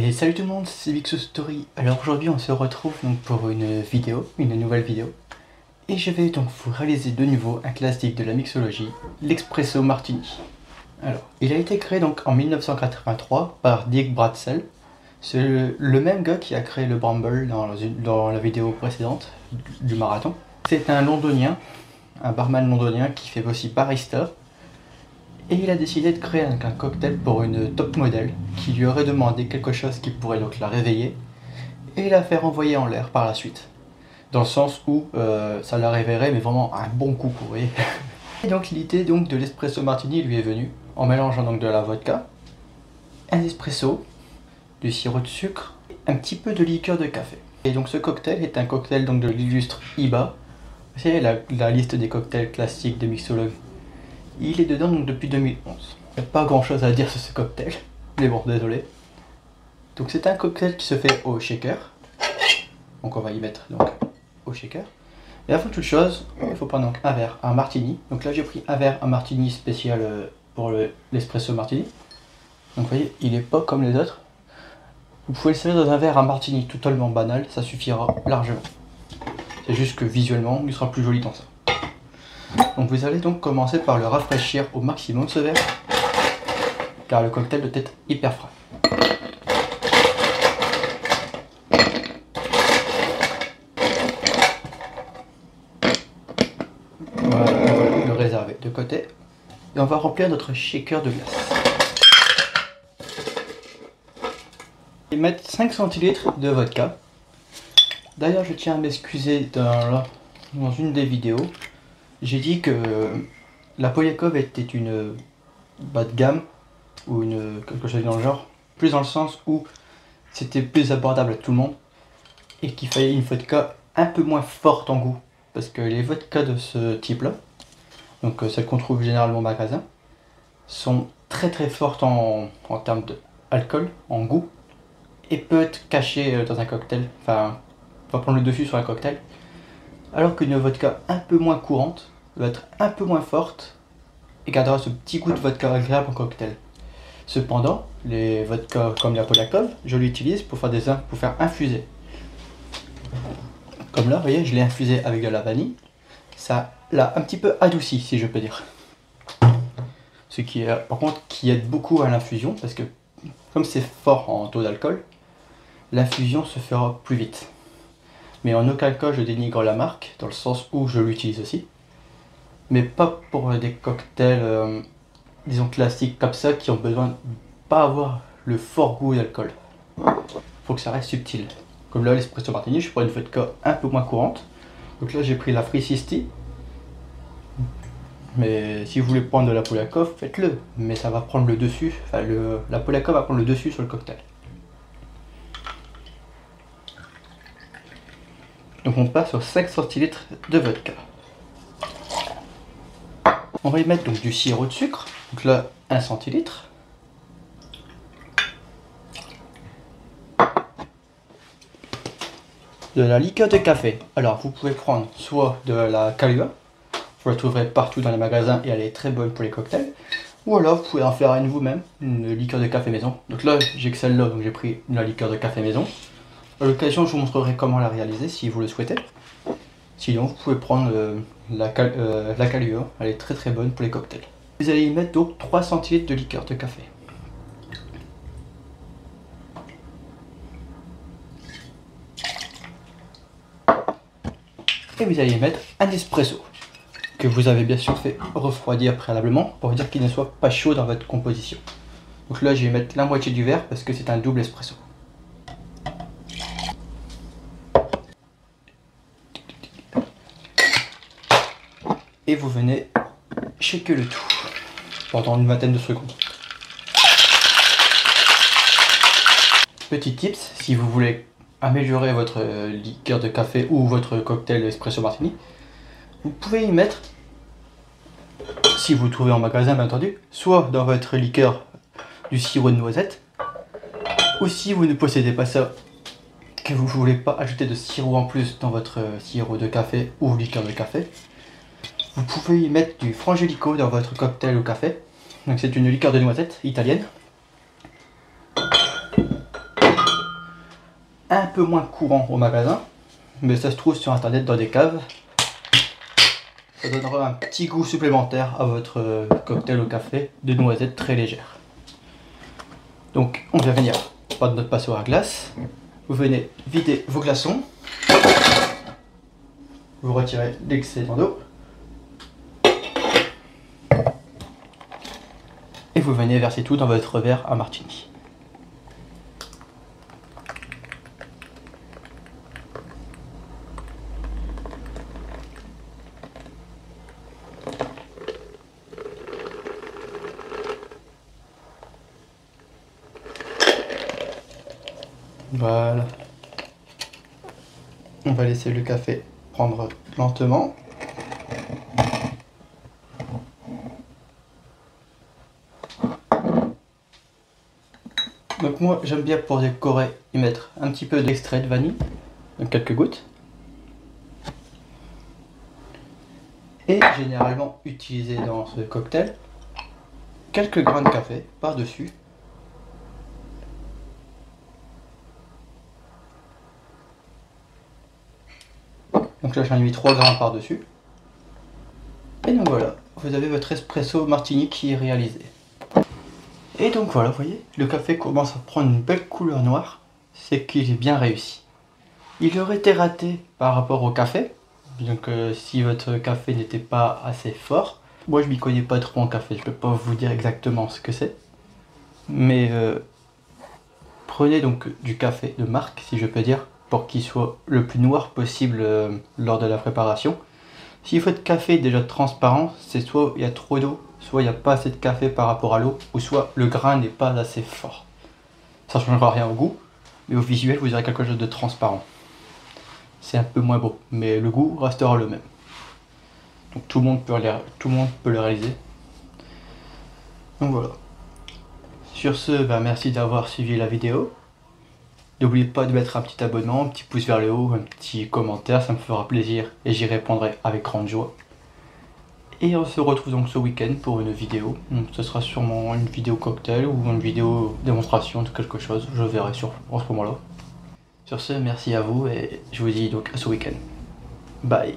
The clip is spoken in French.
Et salut tout le monde, c'est Vixo Story. Alors aujourd'hui on se retrouve donc pour une nouvelle vidéo. Et je vais donc vous réaliser de nouveau un classique de la mixologie, l'Espresso Martini. Alors, il a été créé donc en 1983 par Dick Bratzel. C'est le même gars qui a créé le Bramble dans la vidéo précédente du marathon. C'est un londonien, un barman londonien qui fait aussi barista. Et il a décidé de créer un cocktail pour une top modèle qui lui aurait demandé quelque chose qui pourrait donc la réveiller et la faire envoyer en l'air par la suite. Dans le sens où ça la réveillerait mais vraiment un bon coup, vous voyez. Et donc l'idée donc de l'espresso martini lui est venue en mélangeant donc de la vodka, un espresso, du sirop de sucre, un petit peu de liqueur de café. Et donc ce cocktail est un cocktail donc de l'illustre Iba. Vous savez la liste des cocktails classiques des mixologues. Il est dedans donc depuis 2011. Il n'y a pas grand chose à dire sur ce cocktail, mais bon, désolé. Donc c'est un cocktail qui se fait au shaker. Donc on va y mettre donc au shaker. Et avant toute chose, il faut prendre donc un verre, un martini. Donc là j'ai pris un verre, un martini spécial pour l'espresso martini. Donc vous voyez, il n'est pas comme les autres. Vous pouvez le servir dans un verre, un martini totalement banal, ça suffira largement. C'est juste que visuellement, il sera plus joli dans ça. Donc vous allez donc commencer par le rafraîchir au maximum ce verre, car le cocktail doit être hyper frais. Voilà, on va le réserver de côté. Et on va remplir notre shaker de glace. Et mettre 5 centilitres de vodka. D'ailleurs je tiens à m'excuser dans une des vidéos. J'ai dit que la Polyakov était une bas de gamme ou quelque chose dans le genre, plus dans le sens où c'était plus abordable à tout le monde et qu'il fallait une vodka un peu moins forte en goût, parce que les vodkas de ce type là, donc celles qu'on trouve généralement au magasin, sont très très fortes en termes d'alcool, en goût, et peut être cachées dans un cocktail, enfin va prendre le dessus sur un cocktail. Alors qu'une vodka un peu moins courante va être un peu moins forte et gardera ce petit goût de vodka agréable en cocktail. Cependant, les vodkas comme la Polyakov, je l'utilise pour faire infuser. Comme là, vous voyez, je l'ai infusé avec de la vanille. Ça l'a un petit peu adouci, si je peux dire. Ce qui est, par contre, qui aide beaucoup à l'infusion, parce que comme c'est fort en taux d'alcool, l'infusion se fera plus vite. Mais en aucun cas je dénigre la marque, dans le sens où je l'utilise aussi. Mais pas pour des cocktails, disons classiques comme ça, qui ont besoin de pas avoir le fort goût d'alcool. Faut que ça reste subtil. Comme là, l'espresso martini, je prends une vodka un peu moins courante. Donc là, j'ai pris la Free 60. Mais si vous voulez prendre de la Polyakov, faites-le. Mais ça va prendre le dessus, enfin la Polyakov va prendre le dessus sur le cocktail. Donc on passe sur 5 centilitres de vodka. On va y mettre donc du sirop de sucre, donc là 1 centilitre. De la liqueur de café. Alors vous pouvez prendre soit de la Kahlua, vous la trouverez partout dans les magasins et elle est très bonne pour les cocktails. Ou alors vous pouvez en faire une vous-même, une liqueur de café maison. Donc là j'ai que celle-là, donc j'ai pris la liqueur de café maison. À l'occasion, je vous montrerai comment la réaliser si vous le souhaitez. Sinon, vous pouvez prendre la Kahlua, elle est très très bonne pour les cocktails. Vous allez y mettre donc 3 centilitres de liqueur de café. Et vous allez y mettre un espresso, que vous avez bien sûr fait refroidir préalablement, pour dire qu'il ne soit pas chaud dans votre composition. Donc là, je vais mettre la moitié du verre parce que c'est un double espresso. Et vous venez shaker le tout pendant une vingtaine de secondes. Petit tips, si vous voulez améliorer votre liqueur de café ou votre cocktail espresso martini, vous pouvez y mettre, si vous le trouvez en magasin bien entendu, soit dans votre liqueur du sirop de noisette, ou si vous ne possédez pas ça, que vous ne voulez pas ajouter de sirop en plus dans votre sirop de café ou liqueur de café, vous pouvez y mettre du frangelico dans votre cocktail au café. Donc c'est une liqueur de noisette italienne. un peu moins courant au magasin, mais ça se trouve sur internet dans des caves. Ça donnera un petit goût supplémentaire à votre cocktail au café de noisettes très légère. Donc on va venir prendre notre passoire à glace. Vous venez vider vos glaçons. Vous retirez l'excédent d'eau. Et vous venez verser tout dans votre verre à martini. Voilà. On va laisser le café prendre lentement. Donc moi j'aime bien pour décorer y mettre un petit peu d'extrait de vanille, donc quelques gouttes. Et généralement utiliser dans ce cocktail quelques grains de café par-dessus. Donc là j'en ai mis 3 grains par-dessus. Et donc voilà, vous avez votre espresso martini qui est réalisé. Et donc voilà, vous voyez, le café commence à prendre une belle couleur noire, c'est qu'il est bien réussi. Il aurait été raté par rapport au café, donc si votre café n'était pas assez fort. Moi je m'y connais pas trop en café, je peux pas vous dire exactement ce que c'est. Mais prenez donc du café de marque, si je peux dire, pour qu'il soit le plus noir possible lors de la préparation. Si votre café est déjà transparent, c'est soit il y a trop d'eau, soit il n'y a pas assez de café par rapport à l'eau, ou soit le grain n'est pas assez fort. Ça ne changera rien au goût, mais au visuel vous aurez quelque chose de transparent. C'est un peu moins beau, mais le goût restera le même. Donc tout le monde peut le réaliser. Donc voilà. Sur ce, merci d'avoir suivi la vidéo. N'oubliez pas de mettre un petit abonnement, un petit pouce vers le haut, un petit commentaire, ça me fera plaisir et j'y répondrai avec grande joie. Et on se retrouve donc ce week-end pour une vidéo. Donc ce sera sûrement une vidéo cocktail ou une vidéo démonstration de quelque chose, je verrai en ce moment-là. Sur ce, merci à vous et je vous dis donc à ce week-end. Bye.